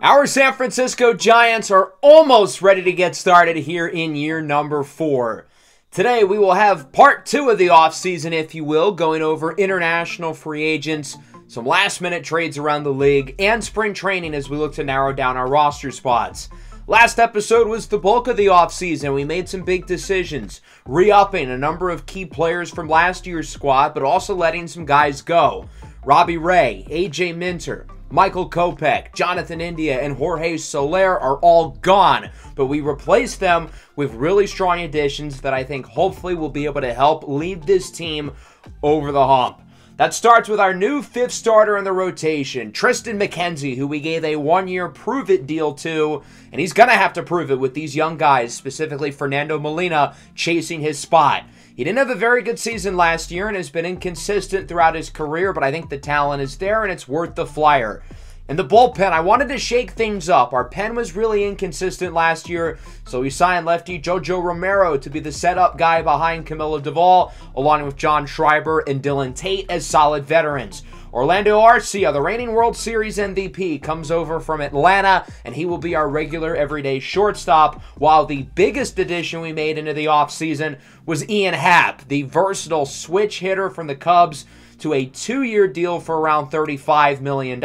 Our San Francisco Giants are almost ready to get started here in year number 4. Today we will have part 2 of the offseason, if you will, going over international free agents, some last-minute trades around the league, and spring training as we look to narrow down our roster spots. Last episode was the bulk of the offseason. We made some big decisions, re-upping a number of key players from last year's squad, but also letting some guys go. Robbie Ray, AJ Minter, Michael Kopech, Jonathan India, and Jorge Soler are all gone, but we replaced them with really strong additions that I think hopefully will be able to help lead this team over the hump. That starts with our new 5th starter in the rotation, Tristan McKenzie, who we gave a 1-year prove-it deal to, and he's going to have to prove it with these young guys, specifically Fernando Molina, chasing his spot. He didn't have a very good season last year and has been inconsistent throughout his career, but I think the talent is there and it's worth the flyer. In the bullpen, I wanted to shake things up. Our pen was really inconsistent last year, so we signed lefty Jojo Romero to be the setup guy behind Camilo Duvall, along with John Schreiber and Dylan Tate as solid veterans. Orlando Arcia, the reigning World Series MVP, comes over from Atlanta, and he will be our regular everyday shortstop, while the biggest addition we made into the offseason was Ian Happ, the versatile switch hitter from the Cubs, to a 2-year deal for around $35 million.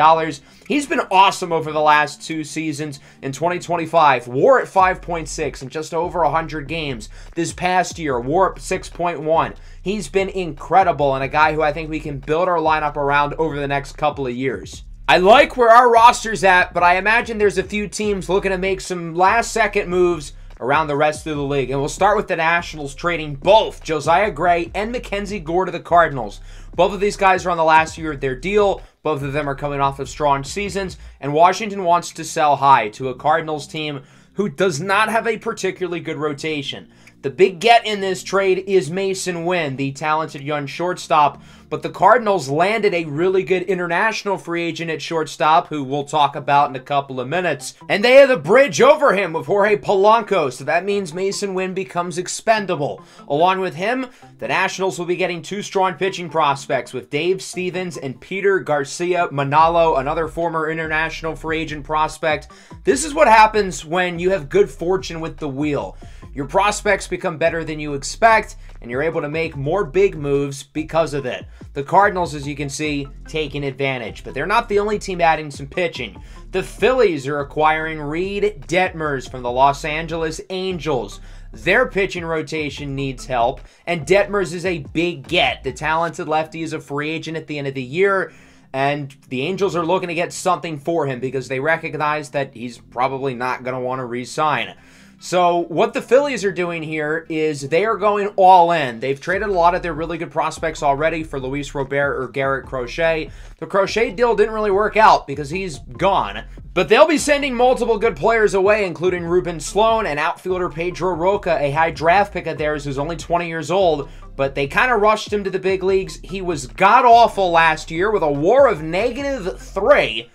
He's been awesome over the last 2 seasons. In 2025, WAR at 5.6 in just over 100 games. This past year, WAR at 6.1. He's been incredible and a guy who I think we can build our lineup around over the next couple of years. I like where our roster's at, but I imagine there's a few teams looking to make some last-second moves around the rest of the league. And we'll start with the Nationals trading both Josiah Gray and Mackenzie Gore to the Cardinals. Both of these guys are on the last year of their deal. Both of them are coming off of strong seasons. And Washington wants to sell high to a Cardinals team who does not have a particularly good rotation. The big get in this trade is Mason Wynn, the talented young shortstop, but the Cardinals landed a really good international free agent at shortstop, who we'll talk about in a couple of minutes, and they have the bridge over him with Jorge Polanco, so that means Mason Wynn becomes expendable. Along with him, the Nationals will be getting 2 strong pitching prospects with Dave Stevens and Peter Garcia Manalo, another former international free agent prospect. This is what happens when you have good fortune with the wheel. Your prospects become better than you expect, and you're able to make more big moves because of it. The Cardinals, as you can see, taking advantage, but they're not the only team adding some pitching. The Phillies are acquiring Reed Detmers from the Los Angeles Angels. Their pitching rotation needs help, and Detmers is a big get. The talented lefty is a free agent at the end of the year, and the Angels are looking to get something for him because they recognize that he's probably not going to want to re-sign. So what the Phillies are doing here is they are going all in. They've traded a lot of their really good prospects already for Luis Robert or Garrett Crochet. The Crochet deal didn't really work out because he's gone. But they'll be sending multiple good players away, including Ruben Sloan and outfielder Pedro Roca, a high draft pick of theirs who's only 20 years old. But they kind of rushed him to the big leagues. He was god-awful last year with a WAR of -3.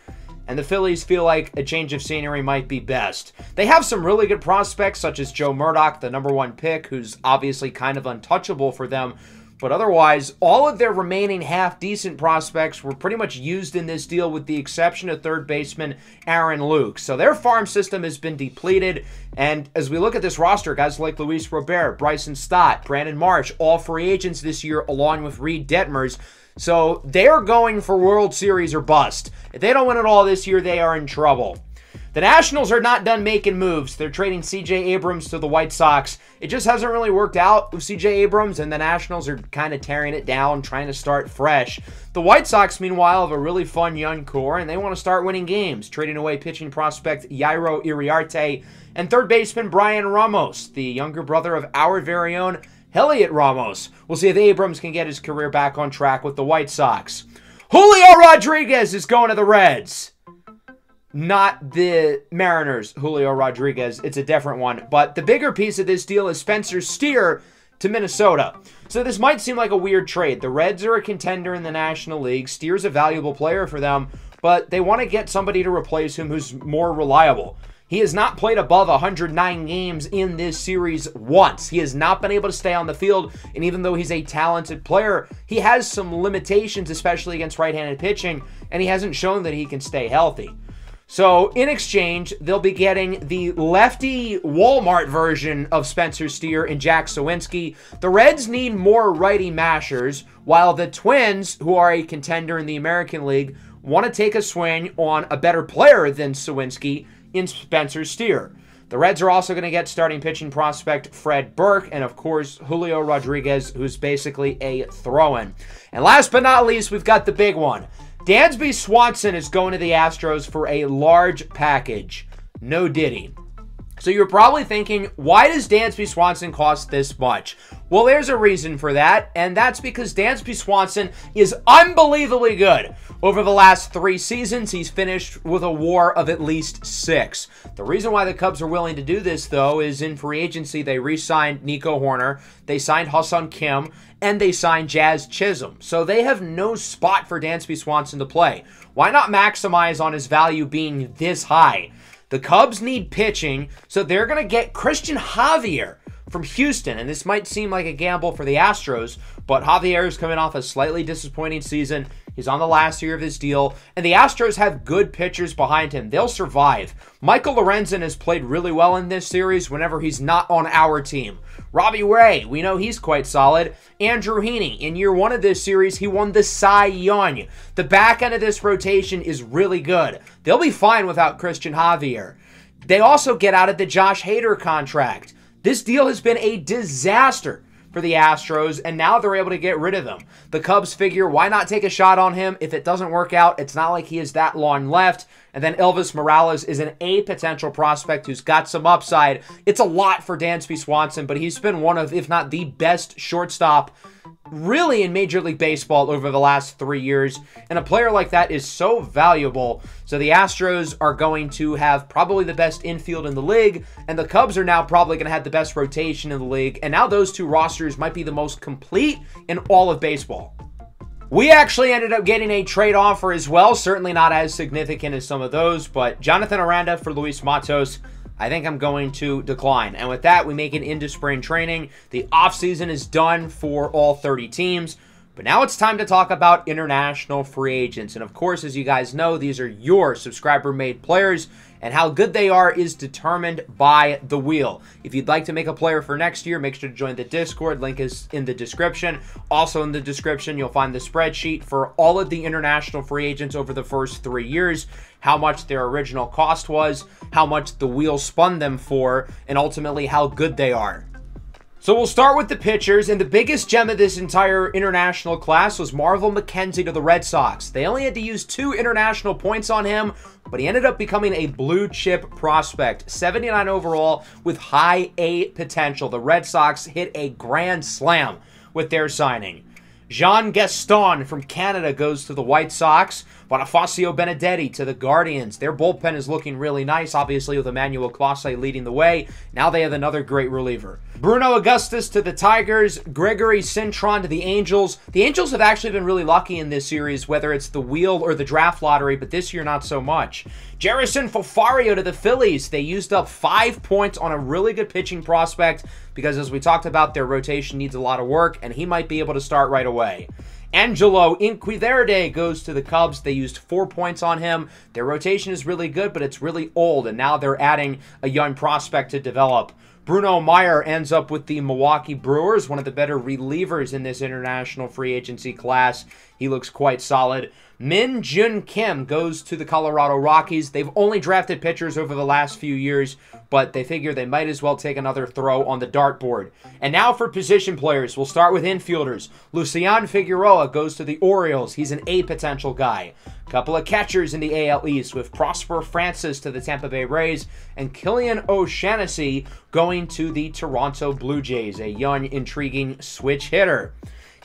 And the Phillies feel like a change of scenery might be best. They have some really good prospects, such as Joe Murdoch, the #1 pick, who's obviously kind of untouchable for them. But otherwise, all of their remaining half-decent prospects were pretty much used in this deal with the exception of third baseman Aaron Luke. So their farm system has been depleted. And as we look at this roster, guys like Luis Robert, Bryson Stott, Brandon Marsh, all free agents this year, along with Reed Detmers. So they're going for World Series or bust. If they don't win it all this year, they are in trouble. The Nationals are not done making moves. They're trading C.J. Abrams to the White Sox. It just hasn't really worked out with C.J. Abrams, and the Nationals are kind of tearing it down, trying to start fresh. The White Sox, meanwhile, have a really fun young core, and they want to start winning games, trading away pitching prospect Yairo Iriarte and third baseman Brian Ramos, the younger brother of our very own Elliot Ramos. We'll see if Abrams can get his career back on track with the White Sox. Julio Rodriguez is going to the Reds. Not the Mariners, Julio Rodriguez. It's a different one. But the bigger piece of this deal is Spencer Steer to Minnesota. So this might seem like a weird trade. The Reds are a contender in the National League. Steer's a valuable player for them, but they want to get somebody to replace him who's more reliable. He has not played above 109 games in this series once. He has not been able to stay on the field, and even though he's a talented player, he has some limitations, especially against right-handed pitching, and he hasn't shown that he can stay healthy. So in exchange, they'll be getting the lefty Walmart version of Spencer Steer and Jack Sawinski. The Reds need more righty mashers, while the Twins, who are a contender in the American League, want to take a swing on a better player than Sawinski in Spencer Steer. The Reds are also going to get starting pitching prospect Fred Burke and, of course, Julio Rodriguez, who's basically a throw-in. And last but not least, we've got the big one. Dansby Swanson is going to the Astros for a large package. No diddy. So you're probably thinking, why does Dansby Swanson cost this much? Well, there's a reason for that, and that's because Dansby Swanson is unbelievably good. Over the last 3 seasons, he's finished with a WAR of at least 6. The reason why the Cubs are willing to do this, though, is in free agency, they re-signed Nico Horner, they signed Ha-Seong Kim, and they signed Jazz Chisholm. So they have no spot for Dansby Swanson to play. Why not maximize on his value being this high? The Cubs need pitching, so they're going to get Christian Javier from Houston. And this might seem like a gamble for the Astros, but Javier is coming off a slightly disappointing season. He's on the last year of his deal, and the Astros have good pitchers behind him. They'll survive. Michael Lorenzen has played really well in this series whenever he's not on our team. Robbie Ray, we know he's quite solid. Andrew Heaney, in year 1 of this series, he won the Cy Young. The back end of this rotation is really good. They'll be fine without Christian Javier. They also get out of the Josh Hader contract. This deal has been a disaster for the Astros, and now they're able to get rid of him. The Cubs figure, why not take a shot on him? If it doesn't work out, it's not like he is that long left. And then Elvis Morales is an A potential prospect who's got some upside. It's a lot for Dansby Swanson, but he's been one of, if not the best shortstop really in Major League Baseball over the last 3 years. And a player like that is so valuable. So the Astros are going to have probably the best infield in the league, and the Cubs are now probably going to have the best rotation in the league. And now those two rosters might be the most complete in all of baseball. We actually ended up getting a trade offer as well. Certainly not as significant as some of those, but Jonathan Aranda for Luis Matos, I think I'm going to decline. And with that, we make it into spring training. The offseason is done for all 30 teams. But now it's time to talk about international free agents. And of course, as you guys know, these are your subscriber-made players, and how good they are is determined by the wheel. If you'd like to make a player for next year, make sure to join the Discord. Link is in the description. Also in the description, you'll find the spreadsheet for all of the international free agents over the first 3 years, how much their original cost was, how much the wheel spun them for, and ultimately how good they are. So we'll start with the pitchers, and the biggest gem of this entire international class was Marvel McKenzie to the Red Sox. They only had to use 2 international points on him, but he ended up becoming a blue chip prospect. 79 overall with high A potential. The Red Sox hit a grand slam with their signing. Jean Gaston from Canada goes to the White Sox. Bonifacio Benedetti to the Guardians. Their bullpen is looking really nice, obviously with Emmanuel Clase leading the way. Now they have another great reliever. Bruno Augustus to the Tigers. Gregory Cintron to the Angels. The Angels have actually been really lucky in this series, whether it's the wheel or the draft lottery, but this year not so much. Jerison Fofario to the Phillies. They used up 5 points on a really good pitching prospect because, as we talked about, their rotation needs a lot of work, and he might be able to start right away. Angelo Inquiverde goes to the Cubs. They used 4 points on him. Their rotation is really good, but it's really old, and now they're adding a young prospect to develop. Bruno Meyer ends up with the Milwaukee Brewers, one of the better relievers in this international free agency class. He looks quite solid. Min Jun Kim goes to the Colorado Rockies. They've only drafted pitchers over the last few years, but they figure they might as well take another throw on the dartboard. And now for position players. We'll start with infielders. Lucian Figueroa goes to the Orioles. He's an A potential guy. Couple of catchers in the AL East with Prosper Francis to the Tampa Bay Rays and Killian O'Shaughnessy going to the Toronto Blue Jays, a young, intriguing switch hitter.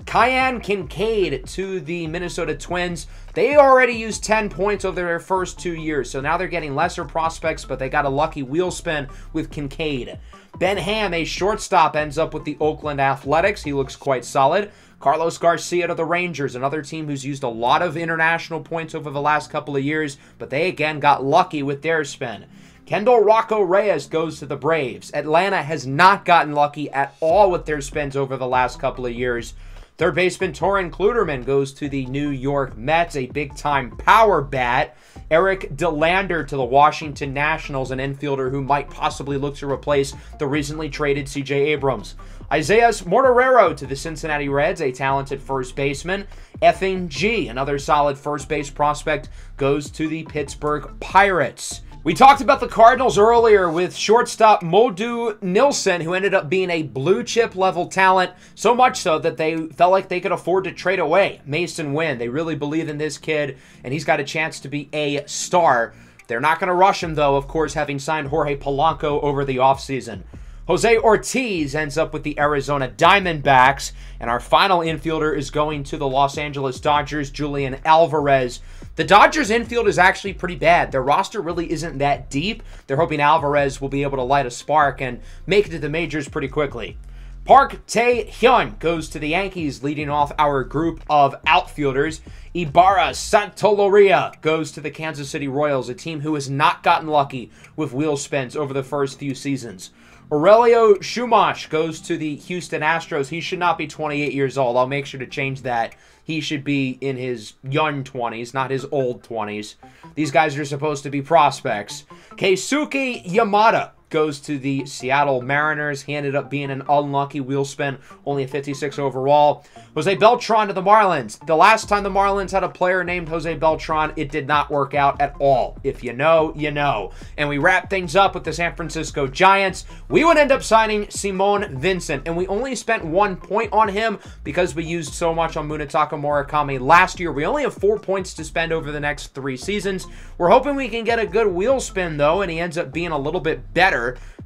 Kyan Kincaid to the Minnesota Twins. They already used 10 points over their first 2 years, so now they're getting lesser prospects, but they got a lucky wheel spin with Kincaid. Ben Ham, a shortstop, ends up with the Oakland Athletics. He looks quite solid. Carlos Garcia to the Rangers, another team who's used a lot of international points over the last couple of years, but they again got lucky with their spin. Kendall Rocco Reyes goes to the Braves. Atlanta has not gotten lucky at all with their spins over the last couple of years. Third baseman Torin Kluterman goes to the New York Mets, a big-time power bat. Eric DeLander to the Washington Nationals, an infielder who might possibly look to replace the recently traded C.J. Abrams. Isaias Mortorero to the Cincinnati Reds, a talented first baseman. Effing G, another solid first base prospect, goes to the Pittsburgh Pirates. We talked about the Cardinals earlier with shortstop Modu Nilsson, who ended up being a blue-chip level talent, so much so that they felt like they could afford to trade away Mason Wynn. They really believe in this kid, and he's got a chance to be a star. They're not going to rush him, though, of course, having signed Jorge Polanco over the offseason. Jose Ortiz ends up with the Arizona Diamondbacks, and our final infielder is going to the Los Angeles Dodgers, Julian Alvarez. The Dodgers infield is actually pretty bad. Their roster really isn't that deep. They're hoping Alvarez will be able to light a spark and make it to the majors pretty quickly. Park Tae-hyun goes to the Yankees, leading off our group of outfielders. Ibarra Santoloria goes to the Kansas City Royals, a team who has not gotten lucky with wheel spins over the first few seasons. Aurelio Shumash goes to the Houston Astros. He should not be 28 years old. I'll make sure to change that. He should be in his young 20s, not his old 20s. These guys are supposed to be prospects. Keisuke Yamada goes to the Seattle Mariners. He ended up being an unlucky wheel spin, only a 56 overall. Jose Beltran to the Marlins. The last time the Marlins had a player named Jose Beltran, it did not work out at all. If you know, you know. And we wrap things up with the San Francisco Giants. We would end up signing Simone Vincent, and we only spent 1 point on him because we used so much on Munetaka Murakami last year. We only have 4 points to spend over the next 3 seasons. We're hoping we can get a good wheel spin, though, and he ends up being a little bit better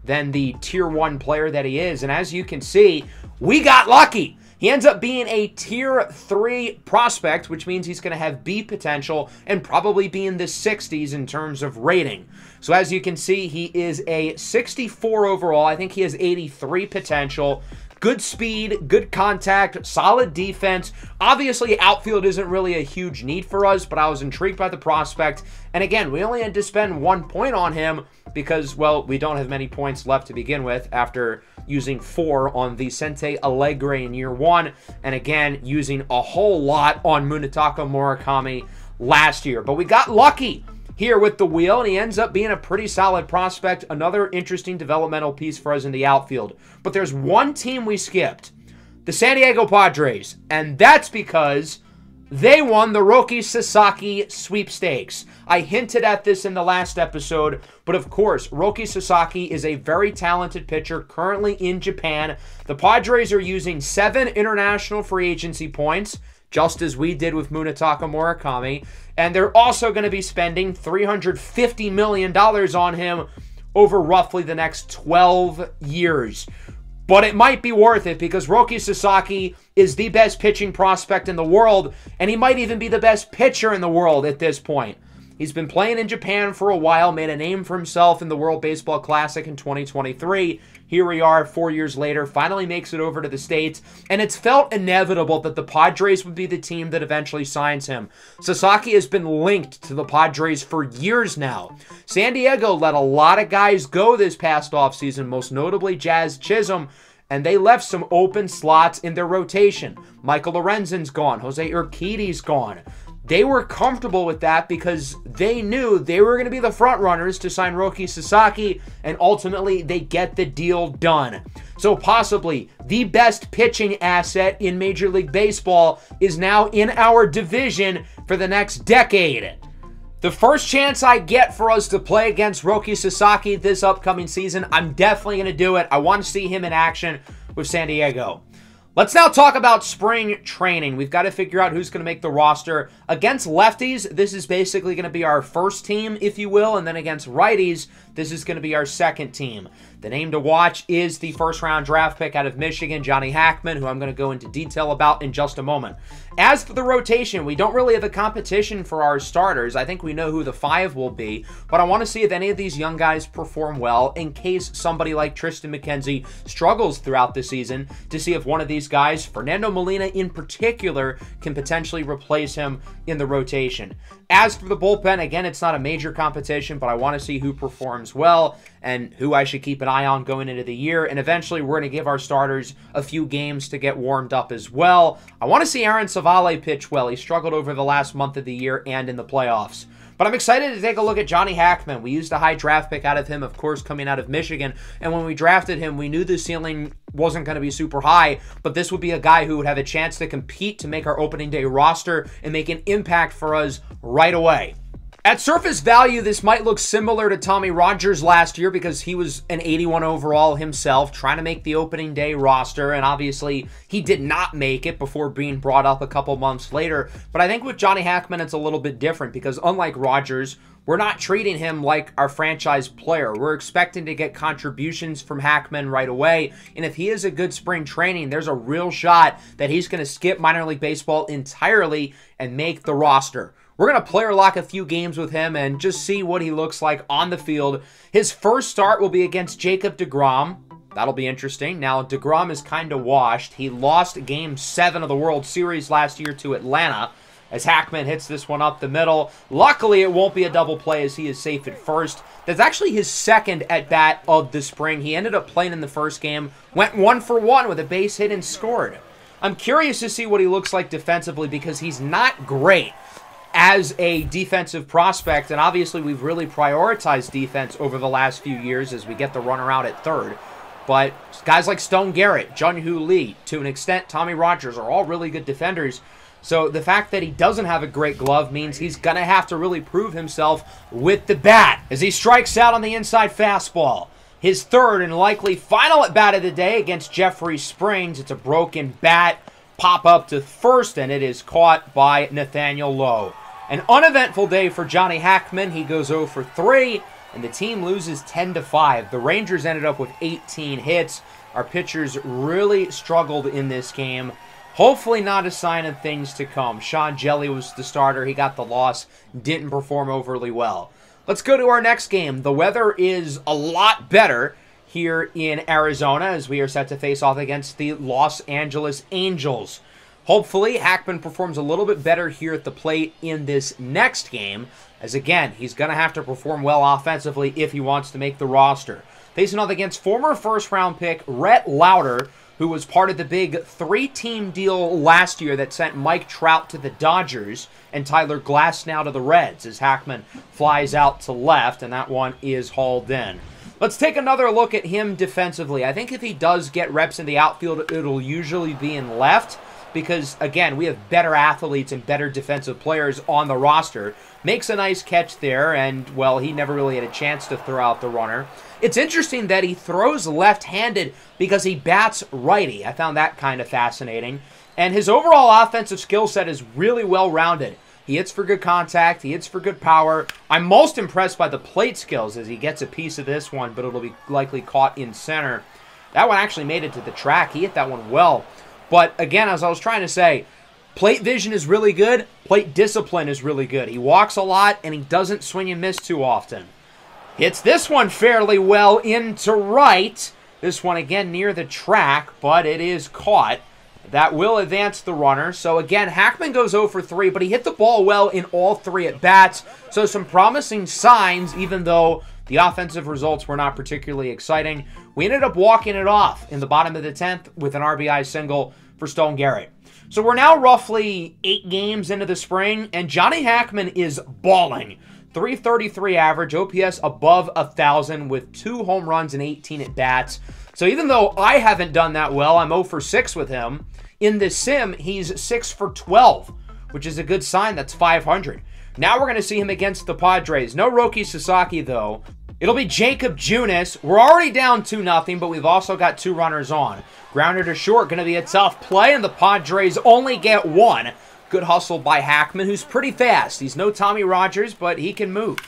than the tier 1 player that he is. And as you can see, we got lucky. He ends up being a tier 3 prospect, which means he's going to have B potential and probably be in the 60s in terms of rating. So as you can see, he is a 64 overall. I think he has 83 potential. Good speed, good contact, solid defense. Obviously, outfield isn't really a huge need for us, but I was intrigued by the prospect. And again, we only had to spend 1 point on him because, well, we don't have many points left to begin with after using 4 on Vicente Alegre in year 1. And again, using a whole lot on Munetaka Murakami last year. But we got lucky here with the wheel, and he ends up being a pretty solid prospect. Another interesting developmental piece for us in the outfield. But there's one team we skipped, the San Diego Padres, and that's because they won the Roki Sasaki sweepstakes. I hinted at this in the last episode, but of course, Roki Sasaki is a very talented pitcher currently in Japan. The Padres are using 7 international free agency points, just as we did with Munetaka Murakami. And they're also going to be spending $350 million on him over roughly the next 12 years. But it might be worth it because Roki Sasaki is the best pitching prospect in the world, and he might even be the best pitcher in the world at this point. He's been playing in Japan for a while, made a name for himself in the World Baseball Classic in 2023. Here we are 4 years later, finally makes it over to the States, and it's felt inevitable that the Padres would be the team that eventually signs him. Sasaki has been linked to the Padres for years now. San Diego let a lot of guys go this past offseason, most notably Jazz Chisholm, and they left some open slots in their rotation. Michael Lorenzen's gone. Jose Urquidy's gone. They were comfortable with that because they knew they were going to be the front runners to sign Roki Sasaki, and ultimately they get the deal done. So possibly the best pitching asset in Major League Baseball is now in our division for the next decade. The first chance I get for us to play against Roki Sasaki this upcoming season, I'm definitely going to do it. I want to see him in action with San Diego. Let's now talk about spring training. We've got to figure out who's going to make the roster. Against lefties, this is basically going to be our first team, if you will, and then against righties, this is going to be our second team. The name to watch is the first-round draft pick out of Michigan, Johnny Hackman, who I'm going to go into detail about in just a moment. As for the rotation, we don't really have a competition for our starters. I think we know who the 5 will be, but I want to see if any of these young guys perform well in case somebody like Tristan McKenzie struggles throughout the season, to see if one of these these guys, Fernando Molina in particular, can potentially replace him in the rotation. As for the bullpen, again, it's not a major competition, but I want to see who performs well and who I should keep an eye on going into the year. And eventually, we're going to give our starters a few games to get warmed up as well. I want to see Aaron Savale pitch well. He struggled over the last month of the year and in the playoffs. But I'm excited to take a look at Johnny Hackman. We used a high draft pick out of him, of course, coming out of Michigan. And when we drafted him, we knew the ceiling wasn't going to be super high, but this would be a guy who would have a chance to compete to make our opening day roster and make an impact for us right away. At surface value, this might look similar to Tommy Rogers last year because he was an 81 overall himself, trying to make the opening day roster, and obviously he did not make it before being brought up a couple months later. But I think with Johnny Hackman, it's a little bit different because unlike Rogers, we're not treating him like our franchise player. We're expecting to get contributions from Hackman right away, and if he is a good spring training, there's a real shot that he's going to skip minor league baseball entirely and make the roster. We're going to player lock a few games with him and just see what he looks like on the field. His first start will be against Jacob deGrom. That'll be interesting. Now, deGrom is kind of washed. He lost Game 7 of the World Series last year to Atlanta as Hackman hits this one up the middle. Luckily, it won't be a double play as he is safe at first. That's actually his second at-bat of the spring. He ended up playing in the first game, went 1-for-1 with a base hit and scored. I'm curious to see what he looks like defensively because he's not great as a defensive prospect, and obviously we've really prioritized defense over the last few years as we get the runner out at third. But guys like Stone Garrett, Jun-Hoo Lee, to an extent Tommy Rogers are all really good defenders. So the fact that he doesn't have a great glove means he's going to have to really prove himself with the bat as he strikes out on the inside fastball. His third and likely final at bat of the day against Jeffrey Springs. It's a broken bat, pop up to first, and it is caught by Nathaniel Lowe. An uneventful day for Johnny Hackman. He goes 0 for 3, and the team loses 10-5. The Rangers ended up with 18 hits. Our pitchers really struggled in this game. Hopefully not a sign of things to come. Sean Jelly was the starter. He got the loss. Didn't perform overly well. Let's go to our next game. The weather is a lot better here in Arizona as we are set to face off against the Los Angeles Angels. Hopefully, Hackman performs a little bit better here at the plate in this next game, as again, he's going to have to perform well offensively if he wants to make the roster. Facing off against former first-round pick Rhett Lauder, who was part of the big 3-team deal last year that sent Mike Trout to the Dodgers and Tyler Glasnow to the Reds, as Hackman flies out to left, and that one is hauled in. Let's take another look at him defensively. I think if he does get reps in the outfield, it'll usually be in left, because, again, we have better athletes and better defensive players on the roster. Makes a nice catch there, and, well, he never really had a chance to throw out the runner. It's interesting that he throws left-handed because he bats righty. I found that kind of fascinating. And his overall offensive skill set is really well-rounded. He hits for good contact. He hits for good power. I'm most impressed by the plate skills as he gets a piece of this one, but it'll be likely caught in center. That one actually made it to the track. He hit that one well. But again, as I was trying to say, plate vision is really good. Plate discipline is really good. He walks a lot, and he doesn't swing and miss too often. Hits this one fairly well into right. This one again near the track, but it is caught. That will advance the runner. So again, Hackman goes 0 for 3, but he hit the ball well in all 3 at-bats. So some promising signs, even though the offensive results were not particularly exciting. We ended up walking it off in the bottom of the 10th with an RBI single for Stone Garrett. So we're now roughly 8 games into the spring, and Johnny Hackman is balling. .333 average, OPS above 1,000 with 2 home runs and 18 at-bats. So even though I haven't done that well, I'm 0 for 6 with him. In this sim, he's 6 for 12, which is a good sign. That's 500. Now we're going to see him against the Padres. No Roki Sasaki, though. It'll be Jacob Junis. We're already down 2-0, but we've also got 2 runners on. Grounder to short, going to be a tough play, and the Padres only get 1. Good hustle by Hackman, who's pretty fast. He's no Tommy Rogers, but he can move.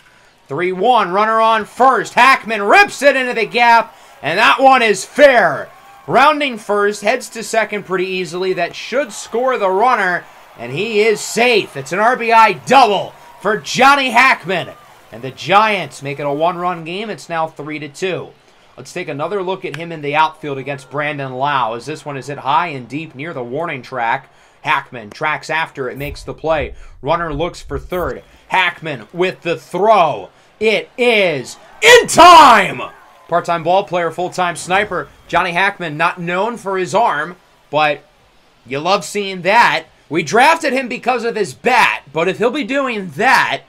3-1, runner on first. Hackman rips it into the gap, and that one is fair. Rounding first, heads to second pretty easily. That should score the runner, and he is safe. It's an RBI double for Johnny Hackman. And the Giants make it a 1-run game. It's now 3-2. Let's take another look at him in the outfield against Brandon Lau, as this one is hit high and deep near the warning track. Hackman tracks after it, makes the play. Runner looks for third. Hackman with the throw. It is in time! Part-time ball player, full-time sniper. Johnny Hackman, not known for his arm, but you love seeing that. We drafted him because of his bat, but if he'll be doing that,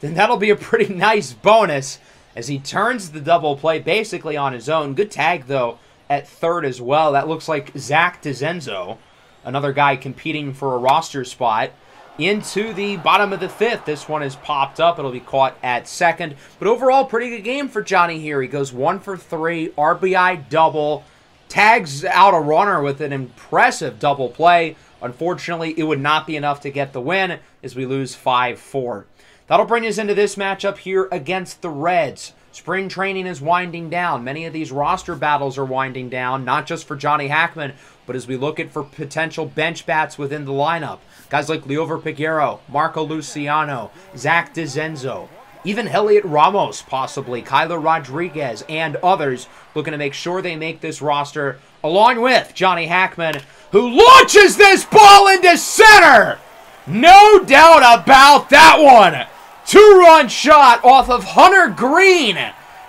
then that'll be a pretty nice bonus as he turns the double play basically on his own. Good tag, though, at third as well. That looks like Zach DeZenzo, another guy competing for a roster spot. Into the bottom of the fifth. This one is popped up. It'll be caught at second. But overall, pretty good game for Johnny here. He goes 1 for 3, RBI double, tags out a runner with an impressive double play. Unfortunately, it would not be enough to get the win as we lose 5-4. That'll bring us into this matchup here against the Reds. Spring training is winding down. Many of these roster battles are winding down, not just for Johnny Hackman, but as we look at for potential bench bats within the lineup. Guys like Liover Peguero, Marco Luciano, Zach DeZenzo, even Elliot Ramos possibly, Kyler Rodriguez, and others looking to make sure they make this roster, along with Johnny Hackman, who launches this ball into center! No doubt about that one! Two-run shot off of Hunter Green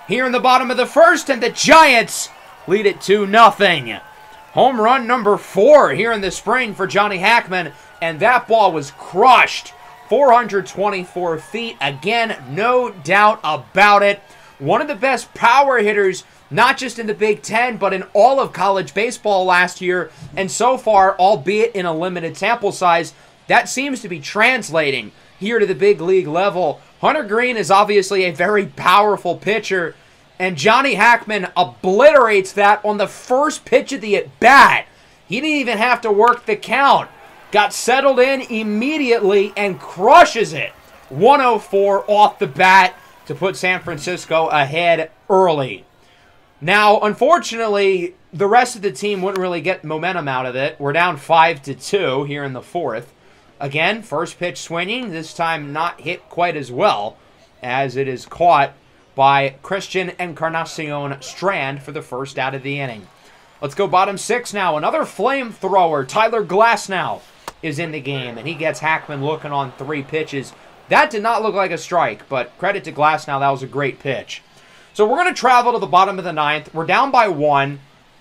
here in the bottom of the first, and the Giants lead it 2-0. Home run number 4 here in the spring for Johnny Hackman, and that ball was crushed. 424 feet. Again, no doubt about it. One of the best power hitters, not just in the Big Ten, but in all of college baseball last year, and so far, albeit in a limited sample size, that seems to be translating here to the big league level. Hunter Green is obviously a very powerful pitcher, and Johnny Hackman obliterates that on the first pitch of the at-bat. He didn't even have to work the count. Got settled in immediately and crushes it. 104 off the bat to put San Francisco ahead early. Now, unfortunately, the rest of the team wouldn't really get momentum out of it. We're down 5-2 here in the fourth. Again, first pitch swinging, this time not hit quite as well as it is caught by Christian Encarnacion Strand for the first out of the inning. Let's go bottom 6 now. Another flamethrower, Tyler Glasnow, is in the game, and he gets Hackman looking on 3 pitches. That did not look like a strike, but credit to Glasnow, that was a great pitch. So we're going to travel to the bottom of the 9th. We're down by 1.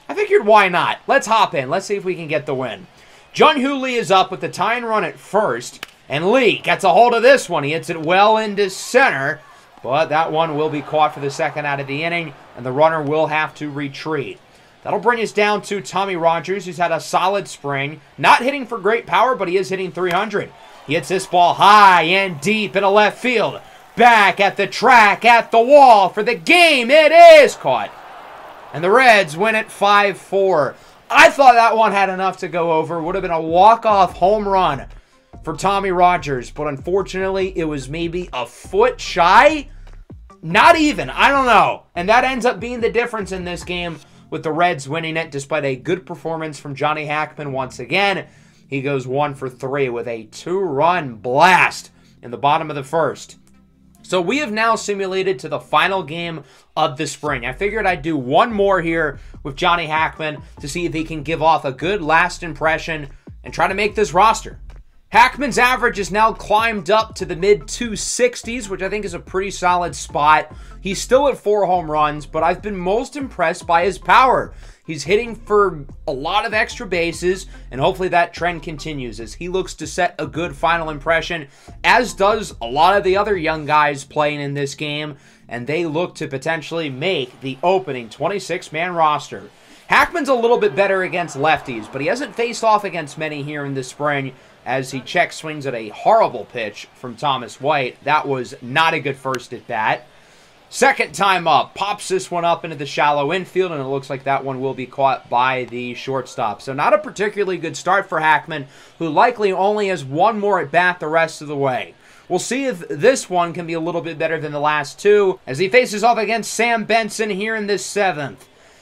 I figured why not? Let's hop in. Let's see if we can get the win. Jun-Hoo Lee is up with the tying run at first, and Lee gets a hold of this one. He hits it well into center, but that one will be caught for the second out of the inning, and the runner will have to retreat. That'll bring us down to Tommy Rogers, who's had a solid spring. Not hitting for great power, but he is hitting 300. He hits this ball high and deep into left field. Back at the track, at the wall for the game. It is caught. And the Reds win it 5-4. I thought that one had enough to go over. Would have been a walk-off home run for Tommy Rogers. But unfortunately, it was maybe a foot shy. Not even. I don't know. And that ends up being the difference in this game, with the Reds winning it despite a good performance from Johnny Hackman once again. He goes 1 for 3 with a 2-run blast in the bottom of the first. So we have now simulated to the final game of the spring. I figured I'd do one more here with Johnny Hackman to see if he can give off a good last impression and try to make this roster. Hackman's average is now climbed up to the mid-260s, which I think is a pretty solid spot. He's still at 4 home runs, but I've been most impressed by his power. He's hitting for a lot of extra bases, and hopefully that trend continues as he looks to set a good final impression, as does a lot of the other young guys playing in this game, and they look to potentially make the opening 26-man roster. Hackman's a little bit better against lefties, but he hasn't faced off against many here in the spring, as he check swings at a horrible pitch from Thomas White. That was not a good first at bat. Second time up, pops this one up into the shallow infield, and it looks like that one will be caught by the shortstop. So not a particularly good start for Hackman, who likely only has one more at bat the rest of the way. We'll see if this one can be a little bit better than the last 2, as he faces off against Sam Benson here in this 7th.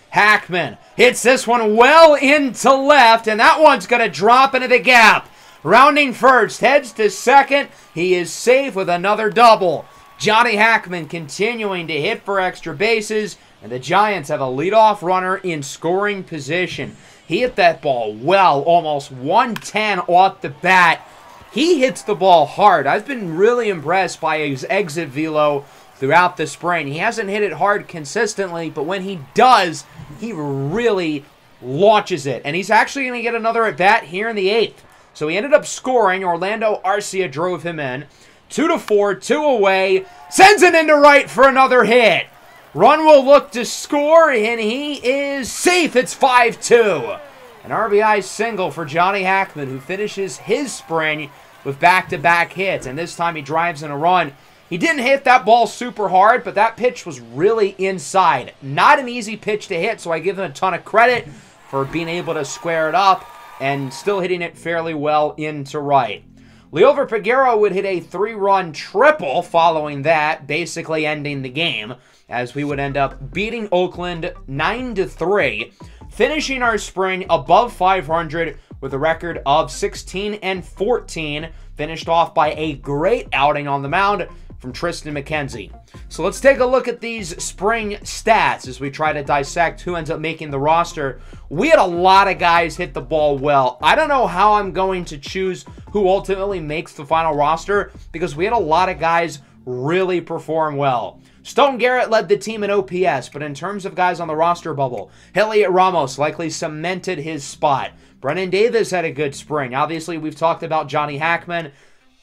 Hackman hits this one well into left, and that one's going to drop into the gap. Rounding first, heads to second. He is safe with another double. Johnny Hackman continuing to hit for extra bases, And the Giants have a leadoff runner in scoring position. He hit that ball well, almost 110 off the bat. He hits the ball hard. I've been really impressed by his exit velo throughout the spring. He hasn't hit it hard consistently, but when he does, he really launches it. And he's actually going to get another at-bat here in the 8th. So he ended up scoring. Orlando Arcia drove him in. 2-4, 2 away. Sends it into right for another hit. Run will look to score, and he is safe. It's 5-2. An RBI single for Johnny Hackman, who finishes his spring with back-to-back hits. And this time he drives in a run. He didn't hit that ball super hard, but that pitch was really inside. Not an easy pitch to hit, so I give him a ton of credit for being able to square it up and still hitting it fairly well into right. Liover Peguero would hit a 3-run triple following that, basically ending the game, as we would end up beating Oakland 9-3, finishing our spring above 500 with a record of 16-14, finished off by a great outing on the mound from Triston McKenzie. So let's take a look at these spring stats as we try to dissect who ends up making the roster. We had a lot of guys hit the ball well. I don't know how I'm going to choose who ultimately makes the final roster because we had a lot of guys really perform well. Stone Garrett led the team in OPS, but in terms of guys on the roster bubble, Heliot Ramos likely cemented his spot. Brennan Davis had a good spring. Obviously, we've talked about Johnny Hackman.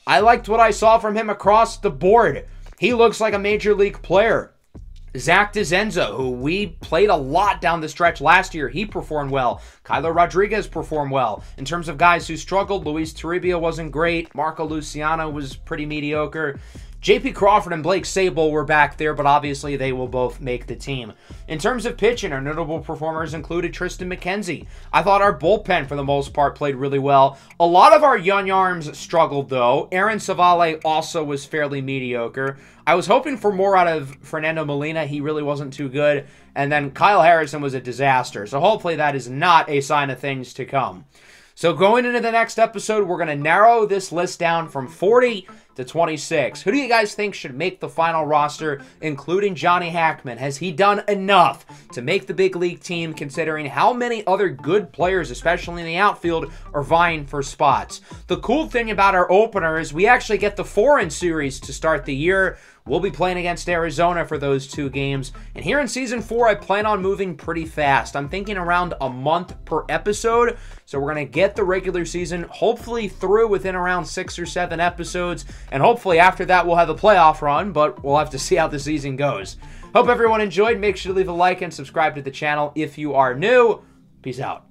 I liked what I saw from him across the board. He looks like a major league player. Zach DeZenzo, who we played a lot down the stretch last year, he performed well. Kyler Rodriguez performed well. In terms of guys who struggled, Luis Toribio wasn't great. Marco Luciano was pretty mediocre. J.P. Crawford and Blake Sable were back there, but obviously they will both make the team. In terms of pitching, our notable performers included Triston McKenzie. I thought our bullpen, for the most part, played really well. A lot of our young arms struggled, though. Aaron Savale also was fairly mediocre. I was hoping for more out of Fernando Molina. He really wasn't too good. And then Kyle Harrison was a disaster. So hopefully that is not a sign of things to come. So going into the next episode, we're going to narrow this list down from 40 to 26. Who do you guys think should make the final roster, including Johnny Hackman? Has he done enough to make the big league team, considering how many other good players, especially in the outfield, are vying for spots? The cool thing about our opener is we actually get the foreign series to start the year. We'll be playing against Arizona for those 2 games. And here in Season 4, I plan on moving pretty fast. I'm thinking around a month per episode. So we're going to get the regular season hopefully through within around 6 or 7 episodes. And hopefully after that, we'll have a playoff run. But we'll have to see how the season goes. Hope everyone enjoyed. Make sure to leave a like and subscribe to the channel if you are new. Peace out.